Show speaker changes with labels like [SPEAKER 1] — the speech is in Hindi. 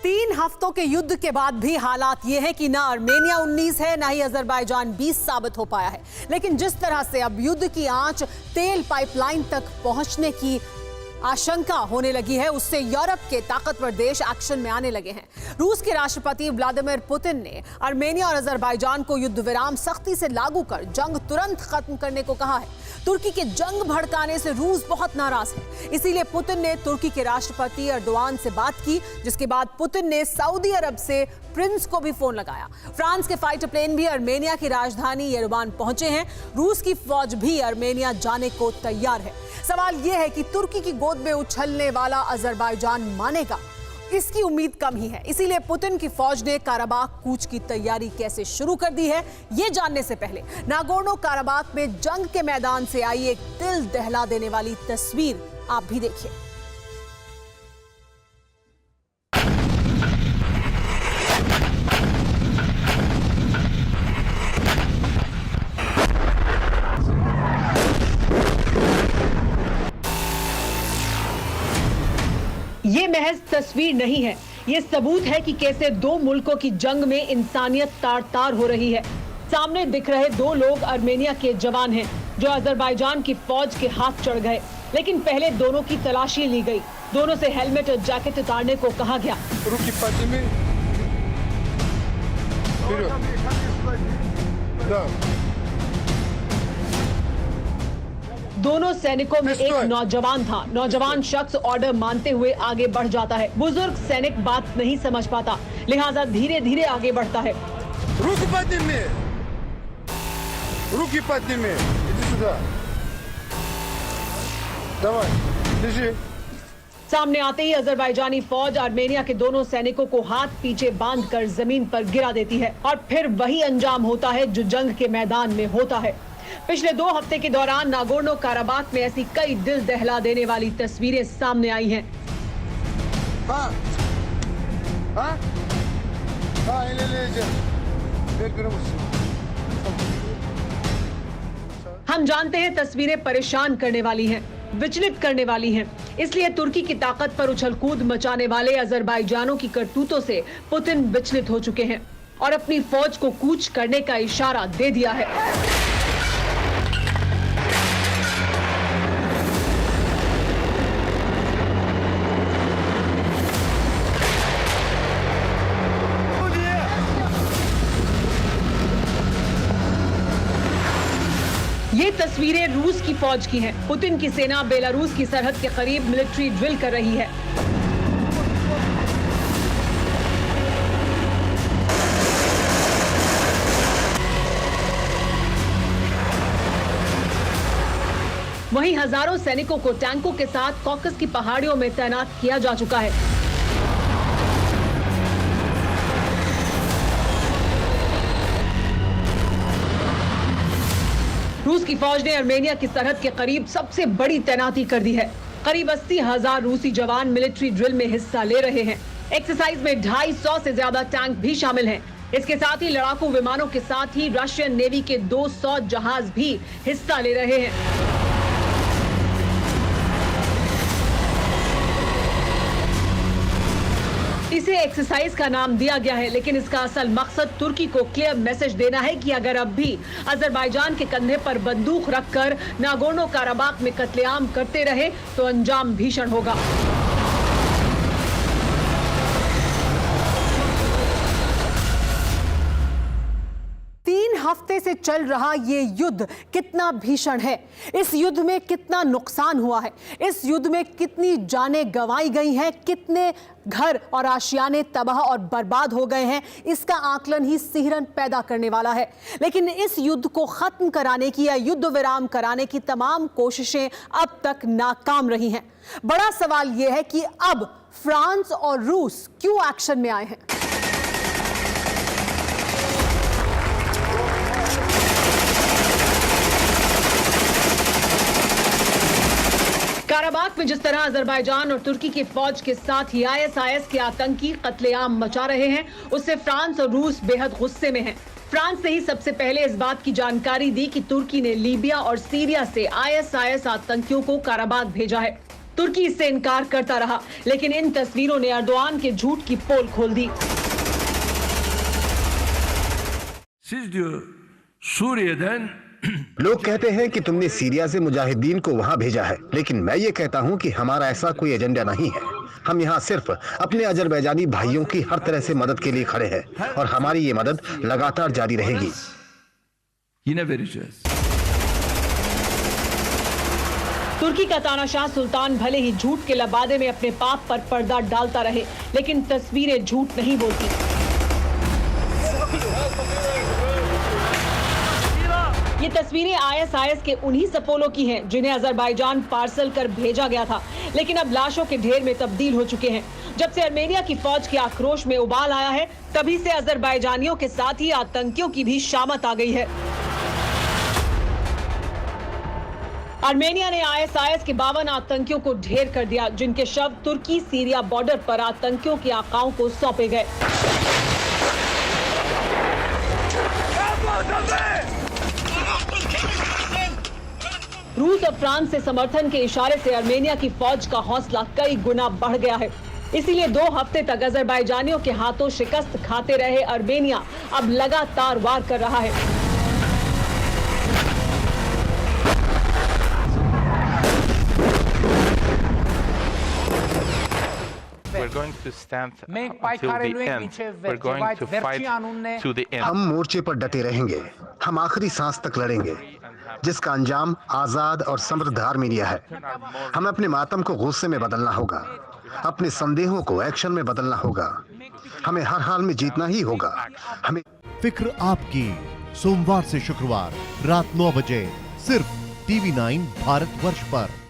[SPEAKER 1] 3 हफ्तों के युद्ध के बाद भी हालात ये हैं कि ना आर्मेनिया 19 है ना ही अजरबैजान 20 साबित हो पाया है। लेकिन जिस तरह से अब युद्ध की आंच तेल पाइपलाइन तक पहुंचने की आशंका होने लगी है, उससे यूरोप के ताकतवर देश एक्शन में आने लगे हैं। रूस के राष्ट्रपति व्लादिमीर पुतिन ने आर्मेनिया और अजरबैजान को युद्ध विराम सख्ती से लागू कर जंग तुरंत खत्म करने को कहा है। तुर्की के जंग भड़काने से रूस बहुत नाराज है, इसीलिए पुतिन ने तुर्की के राष्ट्रपति एर्दोआन से बात की, जिसके बाद पुतिन ने सऊदी अरब से प्रिंस को भी फोन लगाया। फ्रांस के फाइटर प्लेन भी आर्मेनिया की राजधानी येरेवान पहुंचे हैं। रूस की फौज भी आर्मेनिया जाने को तैयार है। सवाल यह है कि तुर्की की गोद में उछलने वाला अजरबैजान मानेगा? इसकी उम्मीद कम ही है। इसीलिए पुतिन की फौज ने काराबाख कूच की तैयारी कैसे शुरू कर दी है, ये जानने से पहले नागोर्नो काराबाख में जंग के मैदान से आई एक दिल दहला देने वाली तस्वीर आप भी देखिए।
[SPEAKER 2] ये महज तस्वीर नहीं है, ये सबूत है कि कैसे दो मुल्कों की जंग में इंसानियत तार-तार हो रही है। सामने दिख रहे दो लोग आर्मेनिया के जवान हैं, जो अजरबैजान की फौज के हाथ चढ़ गए। लेकिन पहले दोनों की तलाशी ली गई। दोनों से हेलमेट और जैकेट उतारने को कहा गया। दोनों सैनिकों में एक नौजवान था। नौजवान शख्स ऑर्डर मानते हुए आगे बढ़ जाता है। बुजुर्ग सैनिक बात नहीं समझ पाता, लिहाजा धीरे धीरे आगे बढ़ता है। सामने आते ही अजरबैजानी फौज आर्मेनिया के दोनों सैनिकों को हाथ पीछे बांधकर जमीन पर गिरा देती है और फिर वही अंजाम होता है जो जंग के मैदान में होता है। पिछले 2 हफ्ते के दौरान नागोर्नो काराबाख में ऐसी कई दिल दहला देने वाली तस्वीरें सामने आई हैं। हम जानते हैं तस्वीरें परेशान करने वाली हैं, विचलित करने वाली हैं। इसलिए तुर्की की ताकत पर उछलकूद मचाने वाले अजरबैजानों की करतूतों से पुतिन विचलित हो चुके हैं और अपनी फौज को कूच करने का इशारा दे दिया है। ये तस्वीरें रूस की फौज की हैं। पुतिन की सेना बेलारूस की सरहद के करीब मिलिट्री ड्रिल कर रही है। वहीं हजारों सैनिकों को टैंकों के साथ कॉकस की पहाड़ियों में तैनात किया जा चुका है। रूस की फौज ने आर्मेनिया की सरहद के करीब सबसे बड़ी तैनाती कर दी है। करीब 80,000 रूसी जवान मिलिट्री ड्रिल में हिस्सा ले रहे हैं। एक्सरसाइज में 250 से ज्यादा टैंक भी शामिल हैं। इसके साथ ही लड़ाकू विमानों के साथ ही रशियन नेवी के 200 जहाज भी हिस्सा ले रहे हैं। इसे एक्सरसाइज का नाम दिया गया है, लेकिन इसका असल मकसद तुर्की को क्लियर मैसेज देना है कि अगर अब भी अजरबैजान के कंधे पर बंदूक रखकर नागोर्नो काराबाख में कत्लेआम करते रहे तो अंजाम भीषण होगा।
[SPEAKER 1] हफ्ते से चल रहा ये युद्ध कितना भीषण है, इस युद्ध में कितना नुकसान हुआ है, इस युद्ध में कितनी जानें गंवाई गई हैं, कितने घर और आशियाने तबाह और बर्बाद हो गए हैं, इसका आकलन ही सिहरन पैदा करने वाला है। लेकिन इस युद्ध को खत्म कराने की या युद्ध विराम कराने की तमाम कोशिशें अब तक नाकाम रही हैं। बड़ा सवाल यह है कि अब फ्रांस और रूस क्यों एक्शन में आए हैं।
[SPEAKER 2] काराबाख में जिस तरह अजरबैजान और तुर्की की फौज के साथ ही आईएसआईएस के आतंकी कत्लेआम मचा रहे हैं, उससे फ्रांस और रूस बेहद गुस्से में हैं। फ्रांस ने ही सबसे पहले इस बात की जानकारी दी कि तुर्की ने लीबिया और सीरिया से आईएसआईएस आतंकियों को काराबाख भेजा है। तुर्की इससे इनकार करता रहा, लेकिन इन तस्वीरों ने अर्दोआन के झूठ की पोल खोल दी।
[SPEAKER 3] Siz diyor Suriye'den
[SPEAKER 4] लोग कहते हैं कि तुमने सीरिया से मुजाहिदीन को वहां भेजा है, लेकिन मैं ये कहता हूं कि हमारा ऐसा कोई एजेंडा नहीं है। हम यहाँ सिर्फ अपने अजरबैजानी भाइयों की हर तरह से मदद के लिए खड़े हैं और हमारी ये मदद लगातार जारी रहेगी।
[SPEAKER 3] yine vereceğiz.
[SPEAKER 2] तुर्की का तानाशाह सुल्तान भले ही झूठ के लबादे में अपने पाप पर पर्दा डालता रहे, लेकिन तस्वीरें झूठ नहीं बोलती। ये तस्वीरें आईएसआईएस के उन्हीं सपोलों की हैं जिन्हें अजरबैजान पार्सल कर भेजा गया था, लेकिन अब लाशों के ढेर में तब्दील हो चुके हैं। जब से अर्मेनिया की फौज के आक्रोश में उबाल आया है, तभी से अजरबैजानियों के साथ ही आतंकियों की भी शामत आ गई है। अर्मेनिया ने आईएसआईएस के 52 आतंकियों को ढेर कर दिया, जिनके शव तुर्की सीरिया बॉर्डर पर आतंकियों के आकाओं को सौंपे गए। रूस और फ्रांस से समर्थन के इशारे से अर्मेनिया की फौज का हौसला कई गुना बढ़ गया है। इसीलिए 2 हफ्ते तक अजरबैजानियों के हाथों शिकस्त खाते रहे अर्मेनिया अब लगातार वार कर रहा है।
[SPEAKER 5] We're going to stand
[SPEAKER 6] Մենք
[SPEAKER 5] until
[SPEAKER 6] պայքարելու
[SPEAKER 5] the
[SPEAKER 6] ենք
[SPEAKER 5] end.
[SPEAKER 6] մինչև
[SPEAKER 5] We're
[SPEAKER 6] վերջը,
[SPEAKER 5] going
[SPEAKER 6] բայց
[SPEAKER 5] to
[SPEAKER 6] վերջի
[SPEAKER 5] fight
[SPEAKER 6] անունն է
[SPEAKER 5] to the end.
[SPEAKER 4] हम मोर्चे पर डटे रहेंगे, हम आखिरी सांस तक लड़ेंगे, जिसका अंजाम आजाद और समृद्ध आर्मेनिया है। हमें अपने मातम को गुस्से में बदलना होगा, अपने संदेहों को एक्शन में बदलना होगा। हमें हर हाल में जीतना ही होगा। हमें
[SPEAKER 7] फिक्र आपकी, सोमवार से शुक्रवार रात 9 बजे सिर्फ TV9 भारतवर्ष पर।